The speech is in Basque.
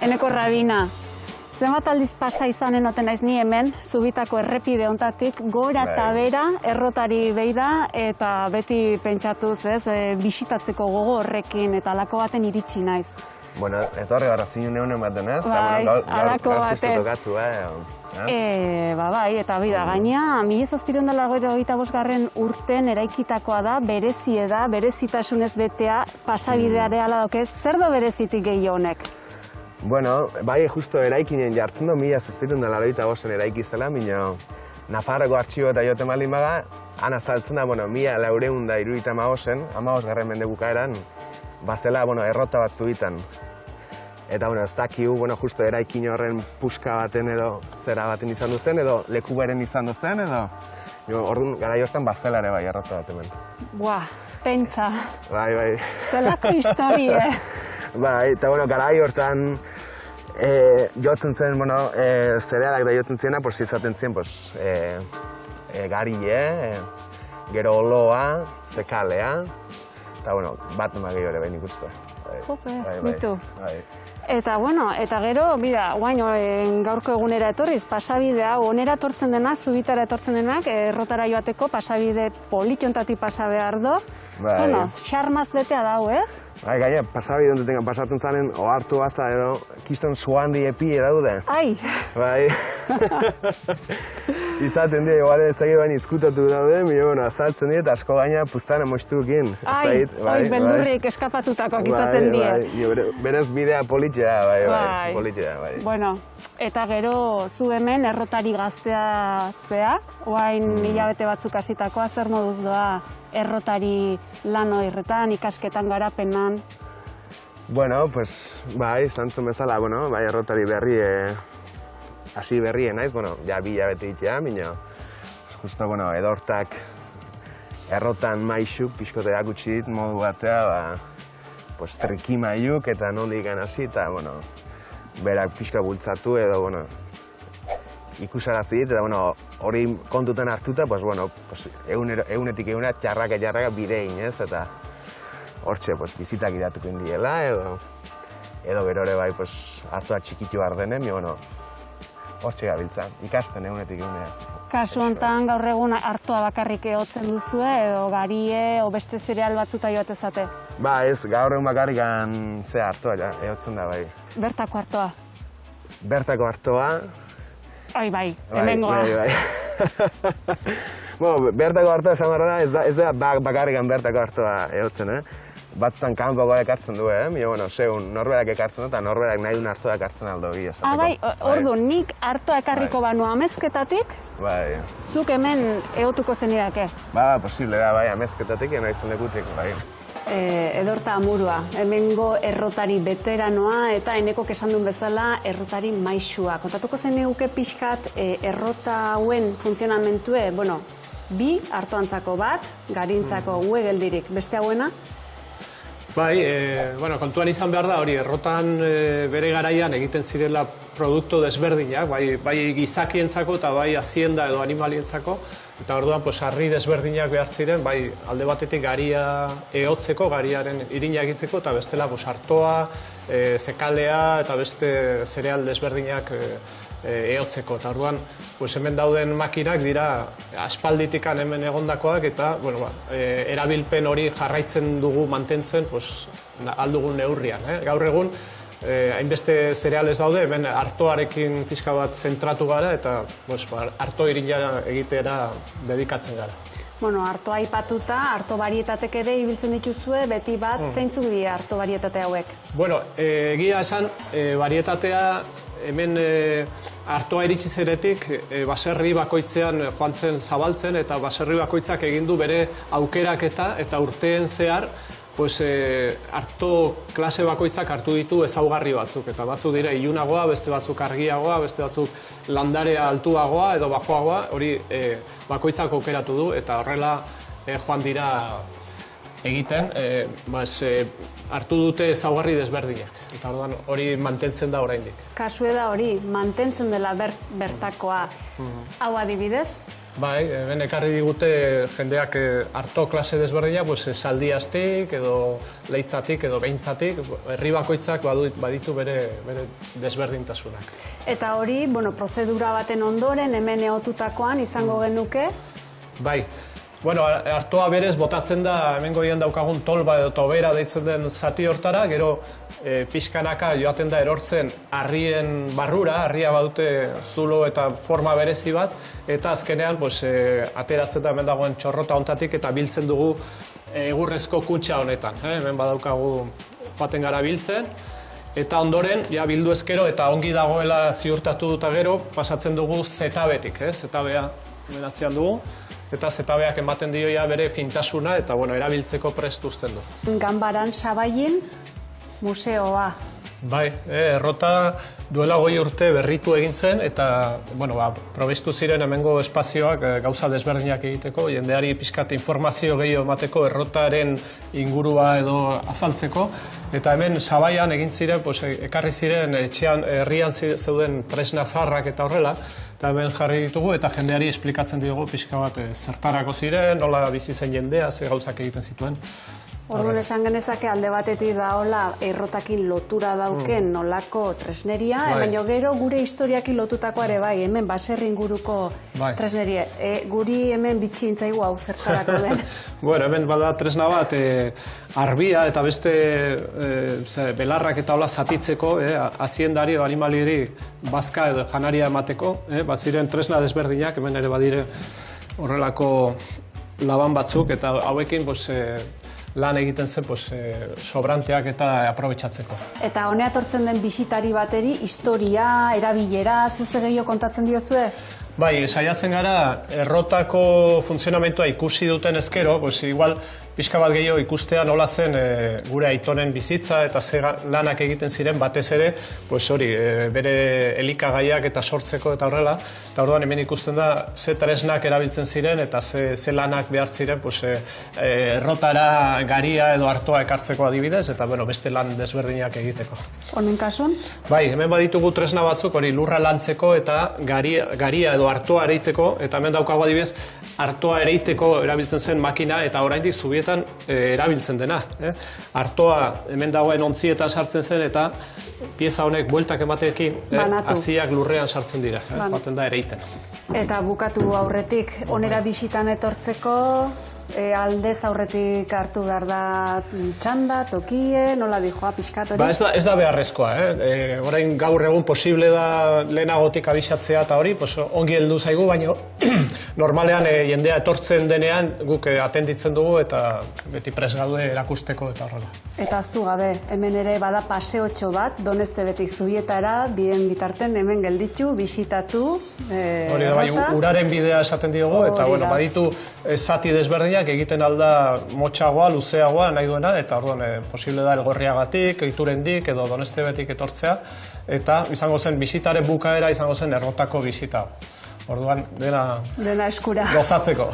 Eneko Rabina, zenbat aldiz pasa izanen oten naiz ni hemen, Zubitako errepide hontatik, gora eta bera, errotari beida, eta beti pentsatuz, bisitatzeko gogo horrekin, eta alako baten iritsi naiz. Bueno, etorri gara zinu neunen baten ez? Bai, alako baten. Bai, eta bida, gaina, 1785 urten eraikitakoa da, berezie da, berezitasunez betea, pasabideare ala doke, zer do berezitik gehi honek? Bueno, bai, justo eraikinen jartzen du, 1785 eraiki zela, minio Nafarroko artxibo eta joten baldin baga, han azaltzen da, 1475, 15. mende bukaeran, bazela, errota bat Zubitan. Eta, ez dakigu, justo eraikin horren puska baten edo zera baten izan duzen, edo leku beren izan duzen, edo orduan gara jortan bazela ere bai, errota bat hemen. Buah, pentsa. Bai. Zelako historie. Bai, eta, gara hortan jotzen zen, zerealak da jotzen ziena, izaten zien, garie, gero oloa, zekalea, eta, bat gehiago ere behin ikustu. Jope, mitu. Eta, eta gero, guain gaurko egunera etorriz, pasabide hau, onera etortzen dena, Zubitara etortzen denak, errotara joateko pasabide politiontatik pasa behar do. Xarmaz betea dau, ez? Bai, gaina, pasabide hontetan pasatzen zanen, ohartu baza edo, kiston suhandi epi edaude. Ai! Bai. Izaten dira, igual ez dakit baina izkutatu daude, azaltzen dira, eta asko gaina puztana mosturukin. Ai, beldurrik eskapatutakoak izaten dira. Berez bidea politia, bai, politia, bai. Bueno, eta gero zu hemen errotari gaztea zea, oain hilabete batzuk hasitakoa, zer moduz doa errotari lan horretan, ikasketan garapenan? Bueno, bai, zantzun bezala, bai, errotari berri, hasi berrien naiz, ja bi hilabete ditea, minio, justo, edortak errotan maixuk, pixkoteak utzi dit modu batea, triki maiuk eta nondik hasi, eta, berak pixka bultzatu edo, ikusarazi dit, eta, hori kontutan hartuta, egunetik egunea txarraka bidein, ez, eta hortxe, bizitak idatuko indiela, edo gero ere bai, hartua txikitu behar denen, hortxe gabiltza, ikasten egunetik egunea. Kasu honetan gaur egun hartua bakarrik ehotzen duzue, edo garie, o beste zereal batzuta joatezate? Ba ez, gaur egun bakarrik hartua ehotzen da bai. Bertako hartua? Bertako hartua. Ai bai, hemengoa. Bertako hartua esan barra ez da bakarrik bertako hartua ehotzen, Batzutan kanpokoa ekartzen du, segun norberak ekartzen du, eta norberak nahi duen hartua ekartzen aldo bi esateko. Bai, ordu, nik hartua ekarriko banu amezketatik, zuk hemen ehotuko zenidake? Ba, posible da, bai, amezketatik, nahi zen lekutik, bai. Edorta Amurua, hemengo errotari veteranoa eta enekok esan duen bezala errotari maixua. Kontatuko zen eguke pixkat errota hauen funtzionamentue, bi hartuantzako bat, garintzako geldirik, beste hauena? Bai, kontuan izan behar da hori, errotan bere garaian egiten zirela produktu desberdinak, bai gizakientzako eta bai hazienda edo animalientzako, eta orduan harri desberdinak behar ziren, bai alde batetik garia ehotzeko, gariaren irina egiteko, eta bestela hartoa, zekalea eta beste zereal desberdinak ehotzeko. Eta orduan, hemen dauden makinak dira aspalditikan hemen egondakoak eta erabilpen hori jarraitzen dugu mantentzen aldugun neurrian. Gaur egun, hainbeste zereales daude, hemen hartoarekin pixka bat zentratu gara eta harto irina egitera dedikatzen gara. Hartoa aipatuta, harto barietatek ere ibiltzen dituzue, beti bat zeintzuk dira harto barietate hauek? Egia esan, barietatea hemen hartoa iritsi zeretik baserri bakoitzean joan zen zabaltzen eta baserri bakoitzak egin du bere aukeraketa eta urteen zehar harto klase bakoitzak hartu ditu ezaugarri batzuk eta batzuk dira ilunagoa, beste batzuk argiagoa, beste batzuk landarea altuagoa edo bajoagoa, hori bakoitzak aukeratu du eta horrela joan dira egiten, hartu dute ezaugarri desberdinak. Eta hori mantentzen da oraindik. Kasue da hori, mantentzen dela bertakoa. Hau adibidez? Bai, hemen ekarri digute jendeak arto klase desberdinak, saldiaztik edo leitzatik edo behintzatik, herri bakoitzak baditu bere desberdintasunak. Eta hori, prozedura baten ondoren, hemen eotutakoan izango genuke? Bai, artoa berez botatzen da, hemen goian daukagun tolba edo tobera deitzen den zati hortara, gero pixkanaka joaten da erortzen harrien barrura, harria badute zulo eta forma berezi bat, eta azkenean ateratzen da hemen dagoen txorrota hontatik eta biltzen dugu egurrezko kutxa honetan. Hemen badaukagu joaten gara biltzen, eta ondoren, bildu ezkero eta ongi dagoela ziurtatu dut gero, pasatzen dugu zetabetik, zetabea hemen atzean dugu, eta zetabeak ematen dioia bere fintasuna eta erabiltzeko prest uzten du. Ganbaran Sabaien museoa. Bai, errota duela 20 urte berritu egin zen eta probestu ziren hemengo espazioak gauza desberdinak egiteko, jendeari pixkat informazio gehiago emateko errotaren ingurua edo azaltzeko, eta hemen Sabaian egin ziren, ekarri ziren etxean herrian zeuden tresna zaharrak eta horrela, eta hemen jarri ditugu eta jendeari esplikatzen diogu pixka bat zertarako ziren, nola bizi zen jendea, ze gauzak egiten zituen. Orduan esan genezake alde batetik daola errotakin lotura dauken nolako tresneria, hemen gero gure historiakin lotutako ere bai, hemen baserri inguruko tresneria. Guri hemen bitxintzaigu hau zertarako den. Hemen bada tresna bat, arbia eta beste belarrak eta hola zatitzeko, aziendari edo animalieri bazka edo janaria emateko, baziren tresna desberdinak, hemen ere badire horrelako laban batzuk, eta hauekin lan egiten zen sobranteak eta aprobetxatzeko. Eta honea etortzen den bisitari bateri, historia, erabilera, zuze gehiago kontatzen diozue? Bai, saiatzen gara, errotako funtzionamentua ikusi duten ezkero, igual pixka bat gehiago ikustea nola zen gure aitonen bizitza eta ze lanak egiten ziren batez ere, bere elikagaiak eta sortzeko eta horrela, eta orduan hemen ikusten da ze tresnak erabiltzen ziren eta ze lanak behar ziren errotara garia edo artoa ekartzeko adibidez, eta beste lan desberdinak egiteko. Honen kasun? Bai, hemen baditugu tresna batzuk lurra lantzeko eta garia edo artoa ereiteko, eta hemen daukagu adibidez, artoa ereiteko erabiltzen zen makina eta oraindik zubietan erabiltzen dena. Artoa hemen dagoen ontzietan sartzen zen eta pieza honek bueltak ematekin haziak lurrean sartzen dira, joaten da ereiten. Eta bukatu aurretik, onera bisitan etortzeko, aldez aurretik hartu behar da txanda, tokie, nola dijoa, pixkat hori? Ez da beharrezkoa, orain gaur egun posible da lehenagotik abisatzea eta hori, ongi heldu zaigu, baina normalean jendea etortzen denean guk atenditzen dugu eta beti prest gaude erakusteko eta horrela. Eta aztu gabe, hemen ere bada paseotxo bat, Donezte betik Zubietara, bien bitarten hemen gelditu, bisitatu, hori da, bai, uraren bidea esaten diogu, eta baditu zati desberdinak egiten alda motxagoa, luzeagoa nahi duena, eta orduan posible da Elgorriagatik, Ohiturendik edo Donezte betik etortzea, eta izango zen bisitaren bukaera izango zen errotako bisita. Orduan dena eskura gozatzeko.